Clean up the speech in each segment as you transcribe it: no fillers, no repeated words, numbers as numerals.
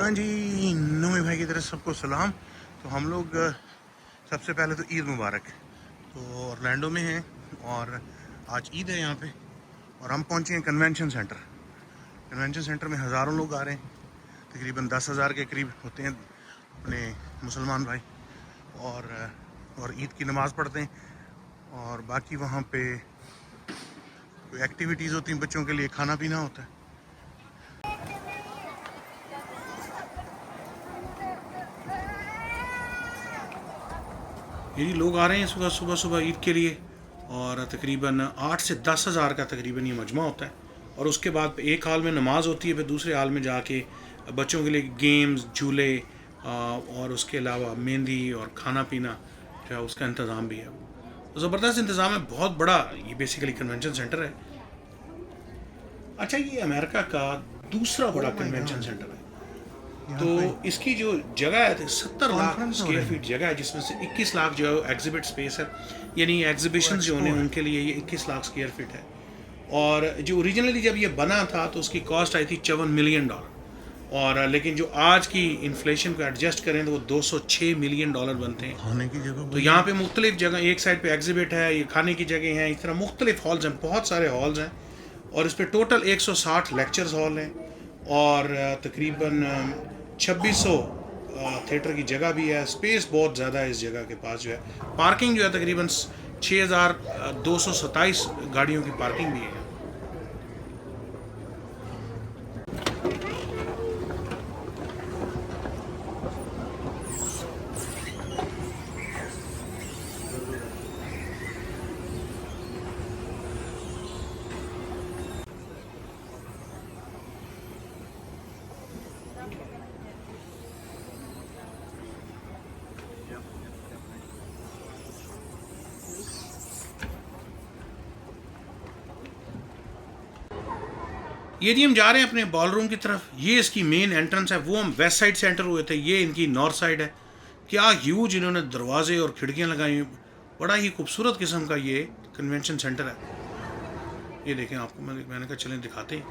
हाँ जी, नोमी भाई की तरफ सबको सलाम। तो हम लोग सबसे पहले तो ईद मुबारक। तो ऑरलैंडो में हैं और आज ईद है यहाँ पे, और हम पहुँचे हैं कन्वेंशन सेंटर। कन्वेंशन सेंटर में हज़ारों लोग आ रहे हैं, तकरीबन 10,000 के करीब होते हैं अपने मुसलमान भाई, और ईद की नमाज़ पढ़ते हैं। और बाकी वहाँ पे कोई एक्टिविटीज़ होती हैं बच्चों के लिए, खाना पीना होता है। यही लोग आ रहे हैं सुबह सुबह ईद के लिए, और तकरीबन 8 से 10,000 का तकरीबन ये मजमा होता है। और उसके बाद एक हाल में नमाज होती है, फिर दूसरे हाल में जाके बच्चों के लिए गेम्स, झूले और उसके अलावा मेहंदी और खाना पीना जो है उसका इंतज़ाम भी है। तो ज़बरदस्त इंतज़ाम है, बहुत बड़ा ये बेसिकली कन्वेंशन सेंटर है। अच्छा, ये अमेरिका का दूसरा बड़ा कन्वेंशन सेंटर है। तो इसकी जो जगह है 70 लाख स्क्वायर फीट जगह है, जिसमें से 21 लाख जो है एग्जिबिट स्पेस है, यानी एग्जिबिशंस जो होने उनके लिए ये 21 लाख स्क्वायर फीट है। और जो ओरिजिनली जब ये बना था तो उसकी कॉस्ट आई थी $54 मिलियन, और लेकिन जो आज की इन्फ्लेशन को एडजस्ट करें तो वो $206 मिलियन बनते हैं। खाने की जगह तो यहाँ पे मुख्तलिफ जगह, एक साइड पे एग्जिबिट है, ये खाने की जगह हैं, इस तरह मुख्तलिफ हॉल्स हैं, बहुत सारे हॉल्स हैं। और इस पर टोटल 160 लेक्चर्स हॉल हैं, और तकरीबन 2600 थिएटर की जगह भी है। स्पेस बहुत ज़्यादा है इस जगह के पास जो है। पार्किंग जो है तकरीबन 6,227 गाड़ियों की पार्किंग भी है। ये जी हम जा रहे हैं अपने बॉल रूम की तरफ। ये इसकी मेन एंट्रेंस है। वो हम वेस्ट साइड से एंटर हुए थे, ये इनकी नॉर्थ साइड है। क्या ह्यूज इन्होंने दरवाजे और खिड़कियां लगाई, बड़ा ही खूबसूरत किस्म का ये कन्वेंशन सेंटर है। ये देखें, आपको मैंने कहा चलें दिखाते हैं।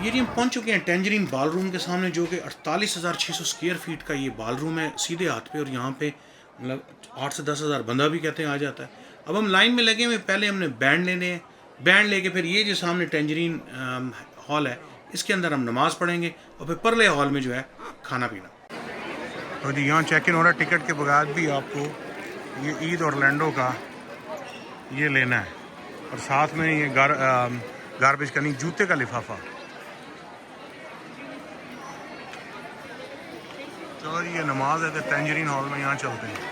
ये जी हम पहुंच चुके हैं टेंजरीन बाल रूम के सामने, जो कि 48,600 स्क्वायर फीट का ये बाल रूम है सीधे हाथ पे। और यहाँ पे मतलब 8 से 10,000 बंदा भी कहते हैं आ जाता है। अब हम लाइन में लगे हुए, पहले हमने बैंड लेने हैं, बैंड लेके फिर ये जो सामने टेंजरीन हॉल है इसके अंदर हम नमाज़ पढ़ेंगे, और फिर परले हॉल में जो है खाना पीना। तो जी यहाँ चेक इन हो रहा है, टिकट के बगैर भी आपको ये ईद ऑरलैंडो का ये लेना है, और साथ में ये गार्बेज का नहीं, जूते का लिफाफा। चलो जी, ये नमाज है तो टेंजरीन हॉल में यहाँ चलते हैं।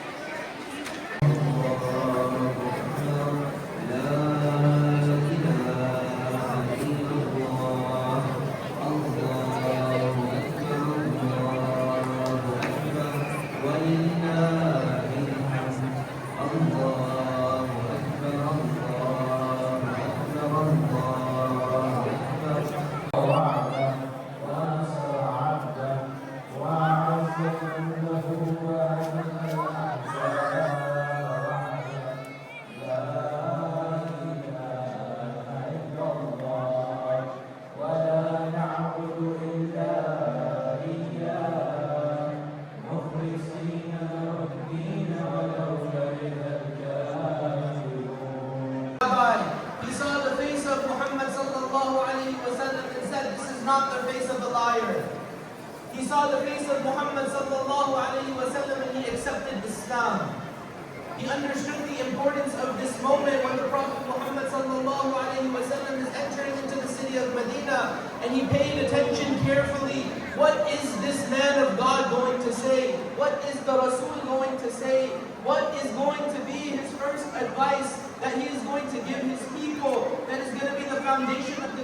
Not the face of the liar. He saw the face of Muhammad sallallahu alaihi wasallam and he accepted Islam. He understood the importance of this moment when the Prophet Muhammad sallallahu alaihi wasallam is entering into the city of Medina, and he paid attention carefully. What is this man of God going to say? What is the Rasul going to say? What is going to be his first advice that he is going to give his people, that is going to be the foundation of the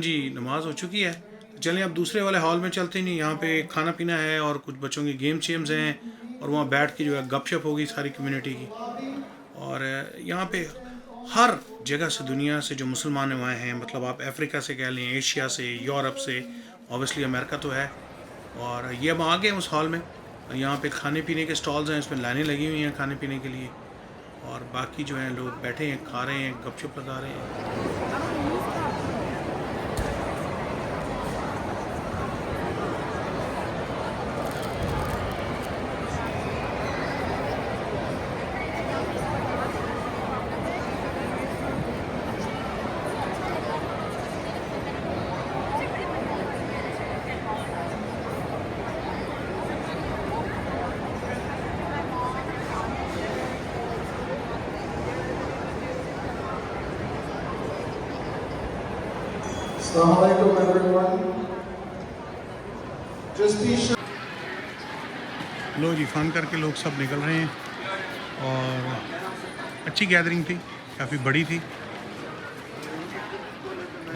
जी, नमाज हो चुकी है। चलें अब दूसरे वाले hall में चलते नहीं, यहाँ पे खाना पीना है और कुछ बच्चों की गेम चेम्स हैं और वहाँ बैठ के जो है गपशप होगी सारी कम्युनिटी की। और यहाँ पे हर जगह से दुनिया से जो मुसलमान वहाँ हैं, मतलब आप अफ्रीका से कह लें, एशिया से, यूरोप से, ऑब्वियसली अमेरिका तो है। और ये हम आ गए उस हॉल में। यहाँ पे खाने पीने के स्टॉल्स हैं, इसमें लाइनें लगी हुई हैं खाने पीने के लिए, और बाकी जो हैं लोग बैठे हैं, खा रहे हैं, गपशप लगा रहे हैं। Assalamualaikum everyone. Just be sure. लो जी, फ़न करके लोग सब निकल रहे हैं और अच्छी गैदरिंग थी, काफ़ी बड़ी थी।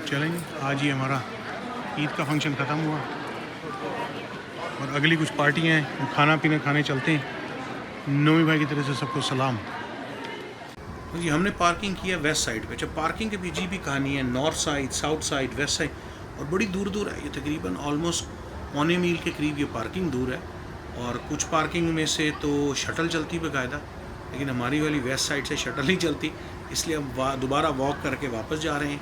चलेंगे, आज ही हमारा ईद का फंक्शन ख़त्म हुआ और अगली कुछ पार्टियाँ हैं, खाना पीना खाने चलते हैं। नोमी भाई की तरफ से सबको सलाम। तो जी हमने पार्किंग किया वेस्ट साइड पे। जब पार्किंग के भी जी भी कहानी है, north side, south side, west side, और बड़ी दूर दूर है। ये तकरीबन ऑलमोस्ट पौने मील के करीब ये पार्किंग दूर है। और कुछ पार्किंग में से तो शटल चलती बाकायदा, लेकिन हमारी वाली वेस्ट साइड से शटल नहीं चलती, इसलिए हम दोबारा वॉक करके वापस जा रहे हैं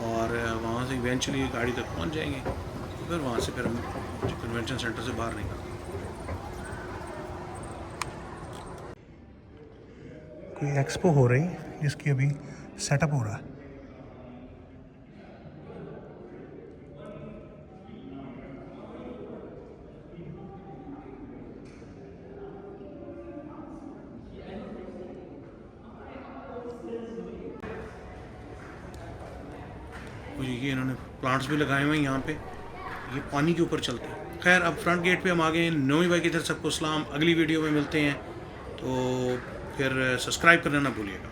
और वहाँ से इवेंचुअली गाड़ी तक पहुँच जाएंगे। फिर वहाँ से फिर हम कन्वेंशन सेंटर से बाहर निकल। कोई एक्सपो हो रही जिसकी अभी सेटअप हो रहा है। ये इन्होंने प्लांट्स भी लगाए हुए हैं यहाँ पे, ये पानी के ऊपर चलते हैं। खैर अब फ्रंट गेट पे हम आ गए हैं। नोमी भाई की तरफ सबको सलाम। अगली वीडियो में मिलते हैं, तो फिर सब्सक्राइब करना ना भूलिएगा।